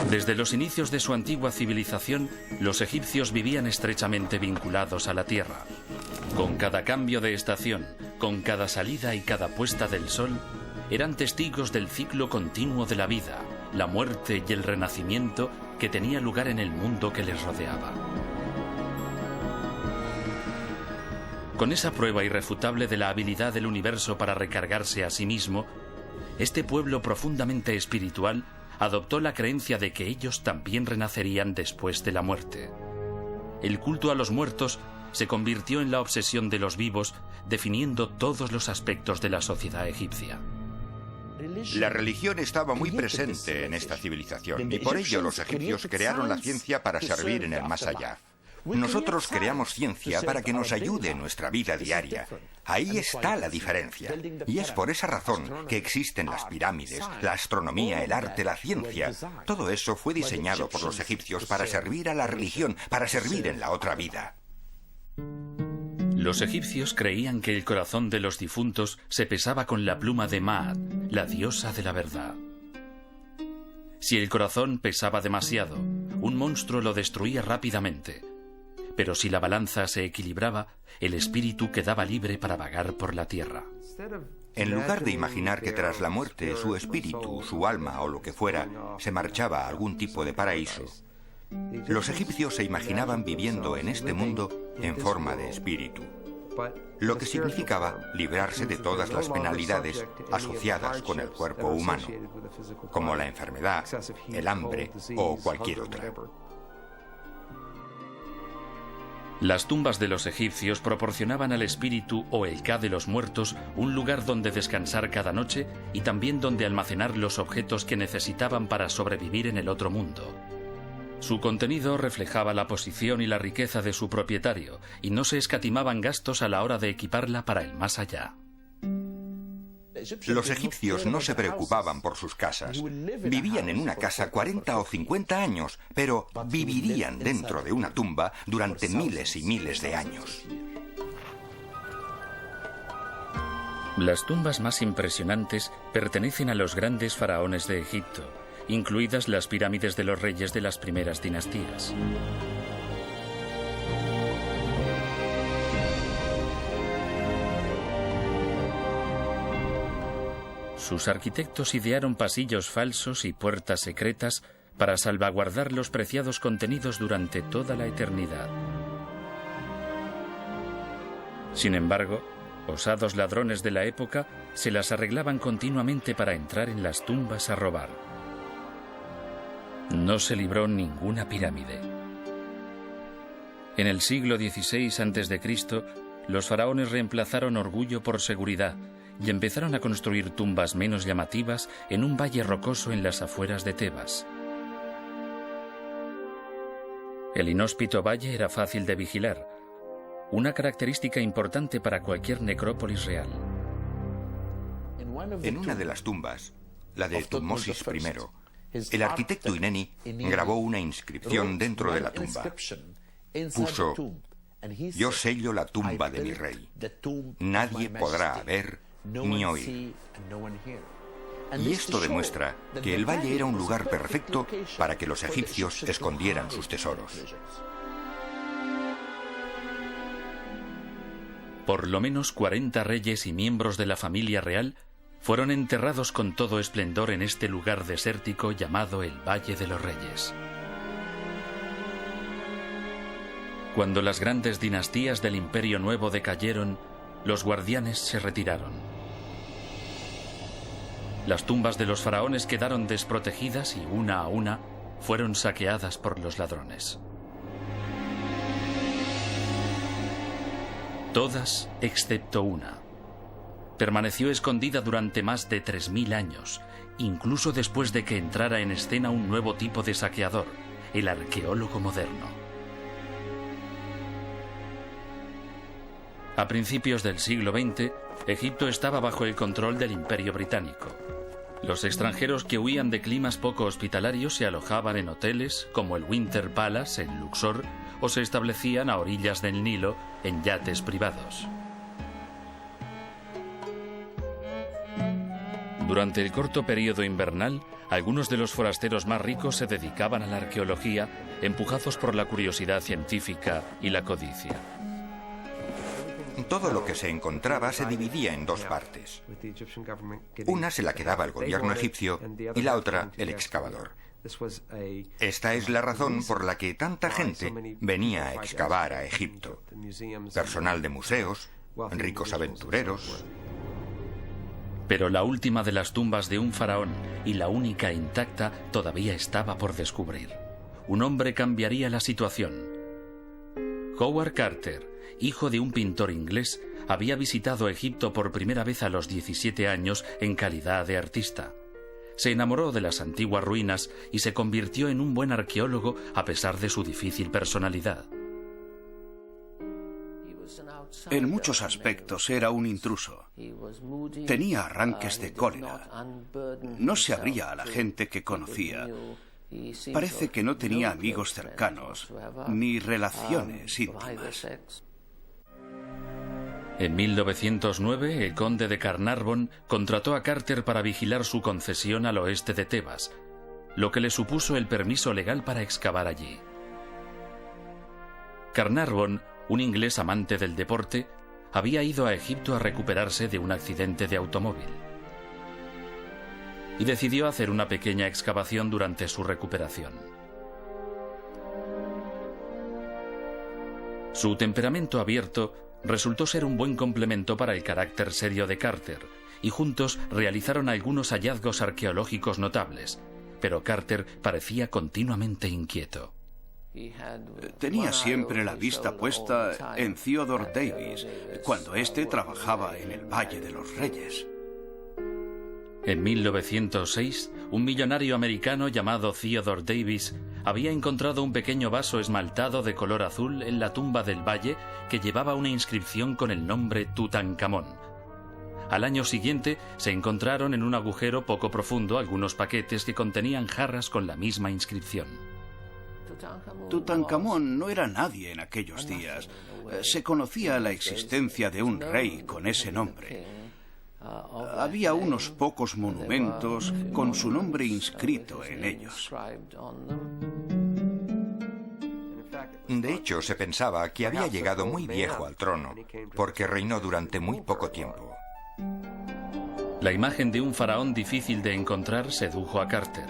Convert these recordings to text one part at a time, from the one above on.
Desde los inicios de su antigua civilización, los egipcios vivían estrechamente vinculados a la tierra. Con cada cambio de estación, con cada salida y cada puesta del sol, eran testigos del ciclo continuo de la vida, la muerte y el renacimiento que tenía lugar en el mundo que les rodeaba. Con esa prueba irrefutable de la habilidad del universo para recargarse a sí mismo, este pueblo profundamente espiritual adoptó la creencia de que ellos también renacerían después de la muerte. El culto a los muertos se convirtió en la obsesión de los vivos, definiendo todos los aspectos de la sociedad egipcia. La religión estaba muy presente en esta civilización y por ello los egipcios crearon la ciencia para servir en el más allá. Nosotros creamos ciencia para que nos ayude en nuestra vida diaria. Ahí está la diferencia. Y es por esa razón que existen las pirámides, la astronomía, el arte, la ciencia. Todo eso fue diseñado por los egipcios para servir a la religión, para servir en la otra vida. Los egipcios creían que el corazón de los difuntos se pesaba con la pluma de Maat, la diosa de la verdad. Si el corazón pesaba demasiado, un monstruo lo destruía rápidamente. Pero si la balanza se equilibraba, el espíritu quedaba libre para vagar por la tierra. En lugar de imaginar que tras la muerte su espíritu, su alma o lo que fuera se marchaba a algún tipo de paraíso, los egipcios se imaginaban viviendo en este mundo en forma de espíritu, lo que significaba librarse de todas las penalidades asociadas con el cuerpo humano, como la enfermedad, el hambre o cualquier otra. Las tumbas de los egipcios proporcionaban al espíritu o el Ka de los muertos un lugar donde descansar cada noche y también donde almacenar los objetos que necesitaban para sobrevivir en el otro mundo. Su contenido reflejaba la posición y la riqueza de su propietario, y no se escatimaban gastos a la hora de equiparla para el más allá. Los egipcios no se preocupaban por sus casas. Vivían en una casa 40 o 50 años, pero vivirían dentro de una tumba durante miles y miles de años. Las tumbas más impresionantes pertenecen a los grandes faraones de Egipto, incluidas las pirámides de los reyes de las primeras dinastías. Sus arquitectos idearon pasillos falsos y puertas secretas para salvaguardar los preciados contenidos durante toda la eternidad. Sin embargo, osados ladrones de la época se las arreglaban continuamente para entrar en las tumbas a robar. No se libró ninguna pirámide. En el siglo XVI a.C., los faraones reemplazaron orgullo por seguridad y empezaron a construir tumbas menos llamativas en un valle rocoso en las afueras de Tebas. El inhóspito valle era fácil de vigilar, una característica importante para cualquier necrópolis real. En una de las tumbas, la de Tutmosis I, el arquitecto Ineni grabó una inscripción dentro de la tumba. Puso: «Yo sello la tumba de mi rey. Nadie podrá ver ni oír». Y esto demuestra que el valle era un lugar perfecto para que los egipcios escondieran sus tesoros. Por lo menos 40 reyes y miembros de la familia real fueron enterrados con todo esplendor en este lugar desértico llamado el Valle de los Reyes. Cuando las grandes dinastías del Imperio Nuevo decayeron, los guardianes se retiraron. Las tumbas de los faraones quedaron desprotegidas y una a una fueron saqueadas por los ladrones. Todas excepto una. Permaneció escondida durante más de 3000 años, incluso después de que entrara en escena un nuevo tipo de saqueador, el arqueólogo moderno. A principios del siglo XX, Egipto estaba bajo el control del Imperio Británico. Los extranjeros que huían de climas poco hospitalarios se alojaban en hoteles como el Winter Palace en Luxor o se establecían a orillas del Nilo en yates privados. Durante el corto periodo invernal, algunos de los forasteros más ricos se dedicaban a la arqueología, empujados por la curiosidad científica y la codicia. Todo lo que se encontraba se dividía en dos partes. Una se la quedaba el gobierno egipcio y la otra el excavador. Esta es la razón por la que tanta gente venía a excavar a Egipto. Personal de museos, ricos aventureros. Pero la última de las tumbas de un faraón, y la única intacta, todavía estaba por descubrir. Un hombre cambiaría la situación. Howard Carter, hijo de un pintor inglés, había visitado Egipto por primera vez a los 17 años en calidad de artista. Se enamoró de las antiguas ruinas y se convirtió en un buen arqueólogo a pesar de su difícil personalidad. En muchos aspectos era un intruso. Tenía arranques de cólera. No se abría a la gente que conocía. Parece que no tenía amigos cercanos, ni relaciones íntimas. En 1909, el conde de Carnarvon contrató a Carter para vigilar su concesión al oeste de Tebas, lo que le supuso el permiso legal para excavar allí. Carnarvon, un inglés amante del deporte, había ido a Egipto a recuperarse de un accidente de automóvil y decidió hacer una pequeña excavación durante su recuperación. Su temperamento abierto resultó ser un buen complemento para el carácter serio de Carter, y juntos realizaron algunos hallazgos arqueológicos notables, pero Carter parecía continuamente inquieto. Tenía siempre la vista puesta en Theodore Davis, cuando éste trabajaba en el Valle de los Reyes. En 1906, un millonario americano llamado Theodore Davis había encontrado un pequeño vaso esmaltado de color azul en la tumba del valle que llevaba una inscripción con el nombre Tutankamón. Al año siguiente se encontraron en un agujero poco profundo algunos paquetes que contenían jarras con la misma inscripción. Tutankamón no era nadie en aquellos días. Se conocía la existencia de un rey con ese nombre. Había unos pocos monumentos con su nombre inscrito en ellos. De hecho, se pensaba que había llegado muy viejo al trono, porque reinó durante muy poco tiempo. La imagen de un faraón difícil de encontrar sedujo a Carter.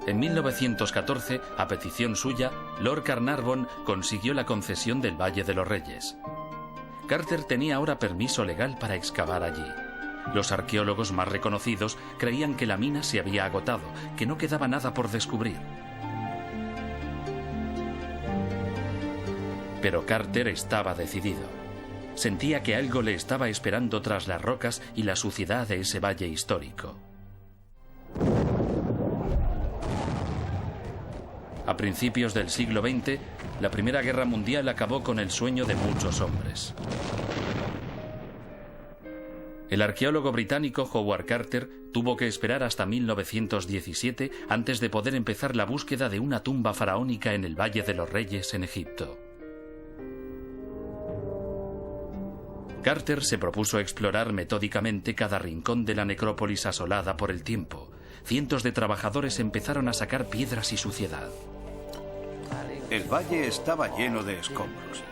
En 1914, a petición suya, Lord Carnarvon consiguió la concesión del Valle de los Reyes. Carter tenía ahora permiso legal para excavar allí. Los arqueólogos más reconocidos creían que la mina se había agotado, que no quedaba nada por descubrir. Pero Carter estaba decidido. Sentía que algo le estaba esperando tras las rocas y la suciedad de ese valle histórico. A principios del siglo XX, la Primera Guerra Mundial acabó con el sueño de muchos hombres. El arqueólogo británico Howard Carter tuvo que esperar hasta 1917 antes de poder empezar la búsqueda de una tumba faraónica en el Valle de los Reyes en Egipto. Carter se propuso explorar metódicamente cada rincón de la necrópolis asolada por el tiempo. Cientos de trabajadores empezaron a sacar piedras y suciedad. El valle estaba lleno de escombros,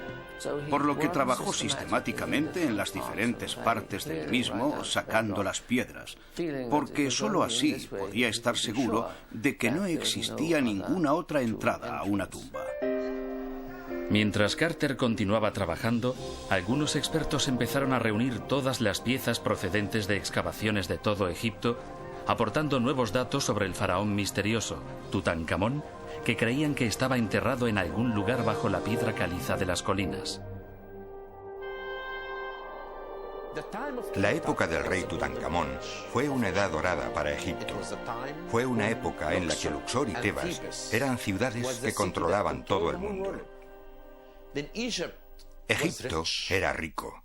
por lo que trabajó sistemáticamente en las diferentes partes del mismo, sacando las piedras, porque solo así podía estar seguro de que no existía ninguna otra entrada a una tumba. Mientras Carter continuaba trabajando, algunos expertos empezaron a reunir todas las piezas procedentes de excavaciones de todo Egipto, aportando nuevos datos sobre el faraón misterioso, Tutankamón, que creían que estaba enterrado en algún lugar bajo la piedra caliza de las colinas. La época del rey Tutankamón fue una edad dorada para Egipto. Fue una época en la que Luxor y Tebas eran ciudades que controlaban todo el mundo. Egipto era rico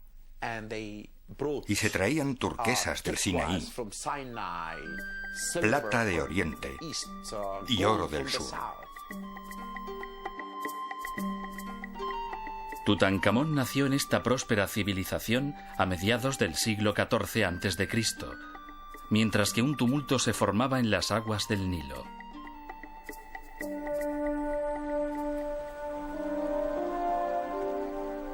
y se traían turquesas del Sinaí, plata de Oriente y oro del Sur. Tutankamón nació en esta próspera civilización a mediados del siglo XIV a.C., mientras que un tumulto se formaba en las aguas del Nilo.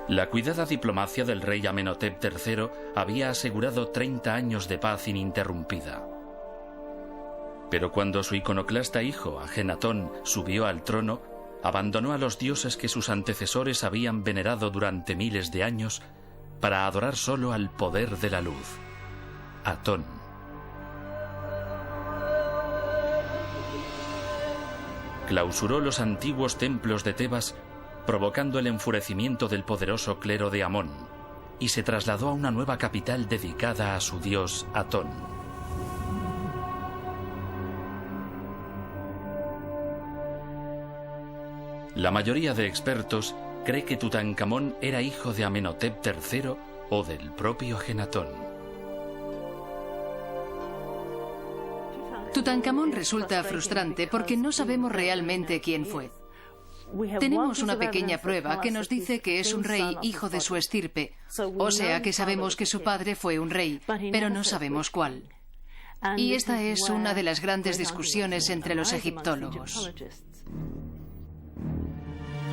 La cuidada diplomacia del rey Amenhotep III había asegurado 30 años de paz ininterrumpida. Pero cuando su iconoclasta hijo, Ajenatón, subió al trono, abandonó a los dioses que sus antecesores habían venerado durante miles de años para adorar solo al poder de la luz, Atón. Clausuró los antiguos templos de Tebas, provocando el enfurecimiento del poderoso clero de Amón, y se trasladó a una nueva capital dedicada a su dios Atón. La mayoría de expertos cree que Tutankamón era hijo de Amenhotep III o del propio Ajenatón. Tutankamón resulta frustrante porque no sabemos realmente quién fue. Tenemos una pequeña prueba que nos dice que es un rey hijo de su estirpe, o sea que sabemos que su padre fue un rey, pero no sabemos cuál. Y esta es una de las grandes discusiones entre los egiptólogos.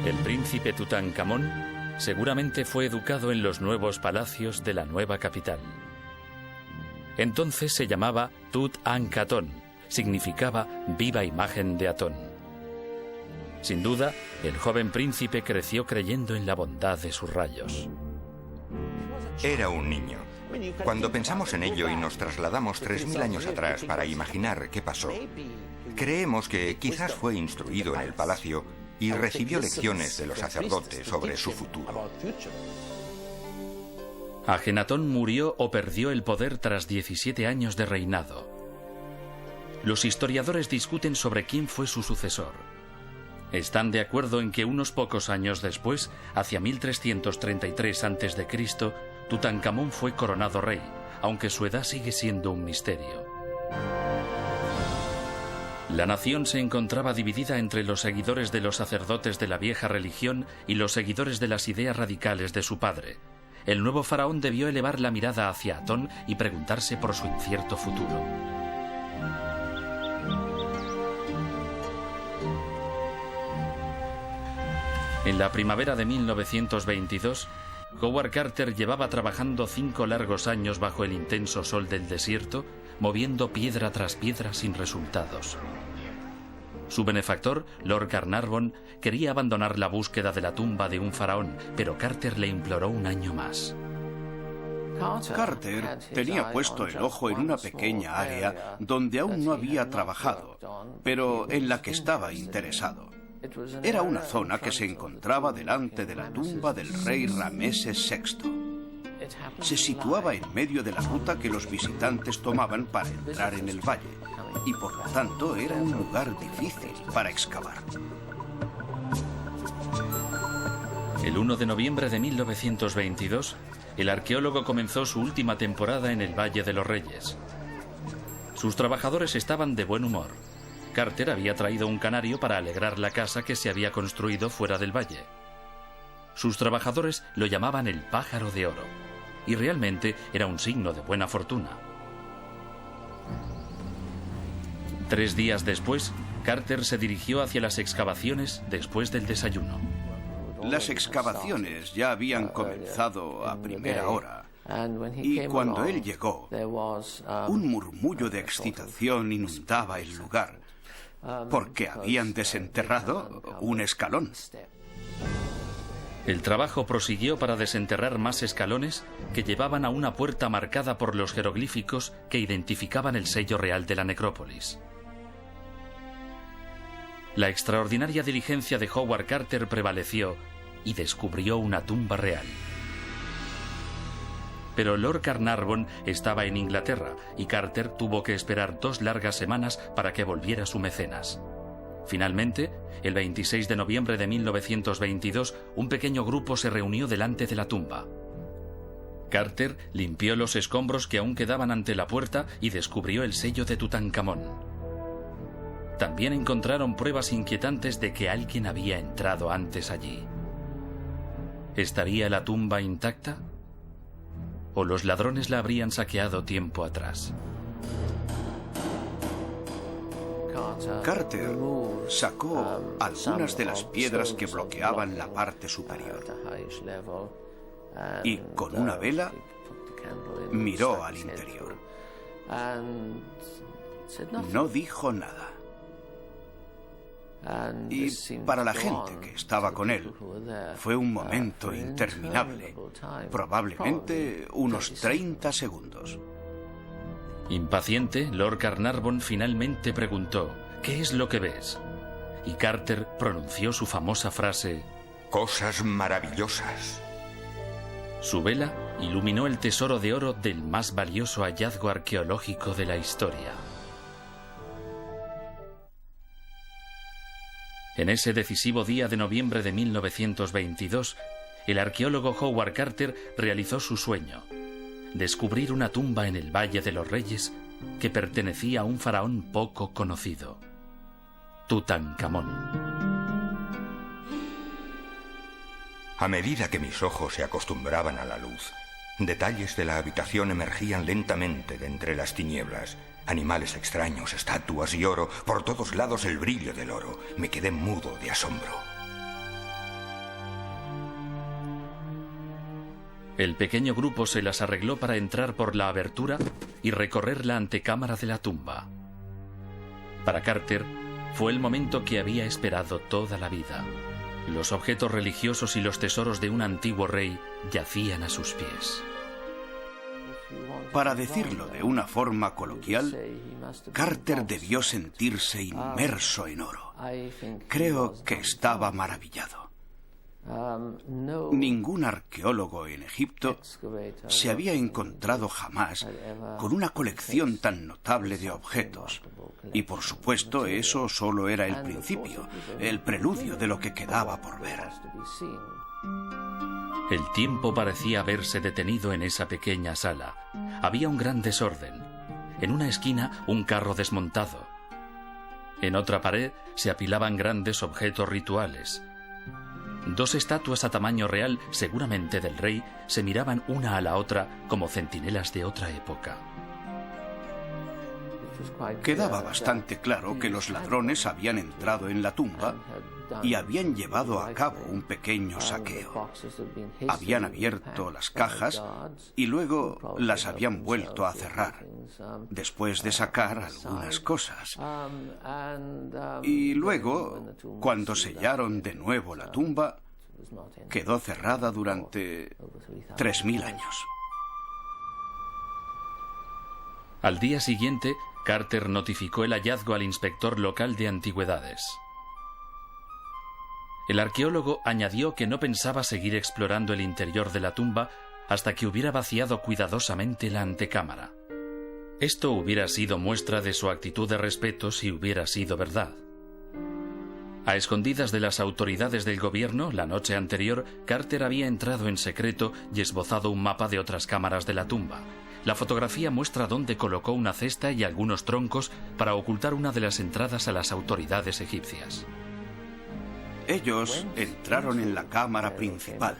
El príncipe Tutankamón seguramente fue educado en los nuevos palacios de la nueva capital. Entonces se llamaba Tut-Ankatón, significaba viva imagen de Atón. Sin duda, el joven príncipe creció creyendo en la bondad de sus rayos. Era un niño. Cuando pensamos en ello y nos trasladamos 3000 años atrás para imaginar qué pasó, creemos que quizás fue instruido en el palacio y recibió lecciones de los sacerdotes sobre su futuro. Ajenatón murió o perdió el poder tras 17 años de reinado. Los historiadores discuten sobre quién fue su sucesor. Están de acuerdo en que unos pocos años después, hacia 1333 a.C., Tutankamón fue coronado rey, aunque su edad sigue siendo un misterio. La nación se encontraba dividida entre los seguidores de los sacerdotes de la vieja religión y los seguidores de las ideas radicales de su padre. El nuevo faraón debió elevar la mirada hacia Atón y preguntarse por su incierto futuro. En la primavera de 1922, Howard Carter llevaba trabajando 5 largos años bajo el intenso sol del desierto, moviendo piedra tras piedra sin resultados. Su benefactor, Lord Carnarvon, quería abandonar la búsqueda de la tumba de un faraón, pero Carter le imploró un año más. Carter tenía puesto el ojo en una pequeña área donde aún no había trabajado, pero en la que estaba interesado. Era una zona que se encontraba delante de la tumba del rey Rameses VI. Se situaba en medio de la ruta que los visitantes tomaban para entrar en el valle, y por lo tanto era un lugar difícil para excavar. El 1 de noviembre de 1922, el arqueólogo comenzó su última temporada en el Valle de los Reyes. Sus trabajadores estaban de buen humor. Carter había traído un canario para alegrar la casa que se había construido fuera del valle. Sus trabajadores lo llamaban el pájaro de oro, y realmente era un signo de buena fortuna. 3 días después, Carter se dirigió hacia las excavaciones después del desayuno. Las excavaciones ya habían comenzado a primera hora, y cuando él llegó, un murmullo de excitación inundaba el lugar, porque habían desenterrado un escalón. El trabajo prosiguió para desenterrar más escalones que llevaban a una puerta marcada por los jeroglíficos que identificaban el sello real de la necrópolis. La extraordinaria diligencia de Howard Carter prevaleció y descubrió una tumba real. Pero Lord Carnarvon estaba en Inglaterra y Carter tuvo que esperar 2 largas semanas para que volviera su mecenas. Finalmente, el 26 de noviembre de 1922, un pequeño grupo se reunió delante de la tumba. Carter limpió los escombros que aún quedaban ante la puerta y descubrió el sello de Tutankamón. También encontraron pruebas inquietantes de que alguien había entrado antes allí. ¿Estaría la tumba intacta? ¿O los ladrones la habrían saqueado tiempo atrás? Carter sacó algunas de las piedras que bloqueaban la parte superior y con una vela miró al interior. No dijo nada. Y para la gente que estaba con él, fue un momento interminable, probablemente unos 30 segundos. Impaciente, Lord Carnarvon finalmente preguntó: ¿qué es lo que ves? Y Carter pronunció su famosa frase: cosas maravillosas. Su vela iluminó el tesoro de oro del más valioso hallazgo arqueológico de la historia. En ese decisivo día de noviembre de 1922, el arqueólogo Howard Carter realizó su sueño: descubrir una tumba en el Valle de los Reyes que pertenecía a un faraón poco conocido, Tutankamón. A medida que mis ojos se acostumbraban a la luz, detalles de la habitación emergían lentamente de entre las tinieblas. Animales extraños, estatuas y oro, por todos lados el brillo del oro. Me quedé mudo de asombro. El pequeño grupo se las arregló para entrar por la abertura y recorrer la antecámara de la tumba. Para Carter, fue el momento que había esperado toda la vida. Los objetos religiosos y los tesoros de un antiguo rey yacían a sus pies. Para decirlo de una forma coloquial, Carter debió sentirse inmerso en oro. Creo que estaba maravillado. Ningún arqueólogo en Egipto se había encontrado jamás con una colección tan notable de objetos. Y por supuesto, eso solo era el principio, el preludio de lo que quedaba por ver. El tiempo parecía haberse detenido en esa pequeña sala. Había un gran desorden. En una esquina, un carro desmontado. En otra pared se apilaban grandes objetos rituales. Dos estatuas a tamaño real, seguramente del rey, se miraban una a la otra como centinelas de otra época. Quedaba bastante claro que los ladrones habían entrado en la tumba y habían llevado a cabo un pequeño saqueo. Habían abierto las cajas y luego las habían vuelto a cerrar, después de sacar algunas cosas. Y luego, cuando sellaron de nuevo la tumba, quedó cerrada durante 3000 años. Al día siguiente, Carter notificó el hallazgo al inspector local de antigüedades. El arqueólogo añadió que no pensaba seguir explorando el interior de la tumba hasta que hubiera vaciado cuidadosamente la antecámara. Esto hubiera sido muestra de su actitud de respeto si hubiera sido verdad. A escondidas de las autoridades del gobierno, la noche anterior, Carter había entrado en secreto y esbozado un mapa de otras cámaras de la tumba. La fotografía muestra dónde colocó una cesta y algunos troncos para ocultar una de las entradas a las autoridades egipcias. Ellos entraron en la cámara principal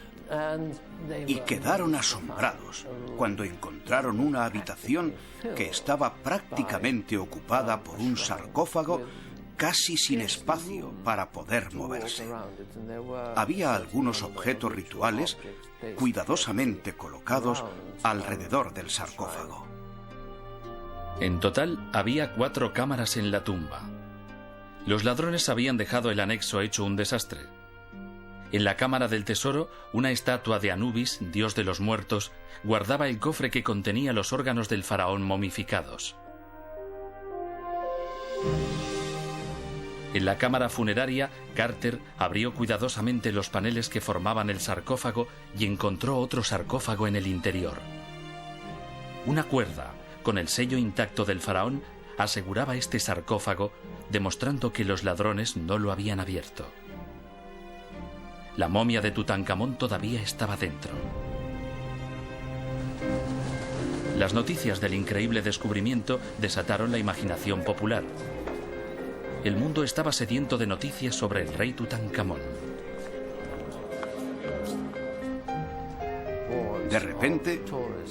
y quedaron asombrados cuando encontraron una habitación que estaba prácticamente ocupada por un sarcófago casi sin espacio para poder moverse. Había algunos objetos rituales cuidadosamente colocados alrededor del sarcófago. En total, había 4 cámaras en la tumba. Los ladrones habían dejado el anexo hecho un desastre. En la cámara del tesoro, una estatua de Anubis, dios de los muertos, guardaba el cofre que contenía los órganos del faraón momificados. En la cámara funeraria, Carter abrió cuidadosamente los paneles que formaban el sarcófago y encontró otro sarcófago en el interior. Una cuerda, con el sello intacto del faraón, aseguraba este sarcófago, demostrando que los ladrones no lo habían abierto. La momia de Tutankamón todavía estaba dentro. Las noticias del increíble descubrimiento desataron la imaginación popular. El mundo estaba sediento de noticias sobre el rey Tutankamón. De repente,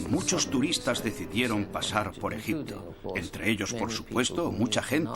muchos turistas decidieron pasar por Egipto. Entre ellos, por supuesto, mucha gente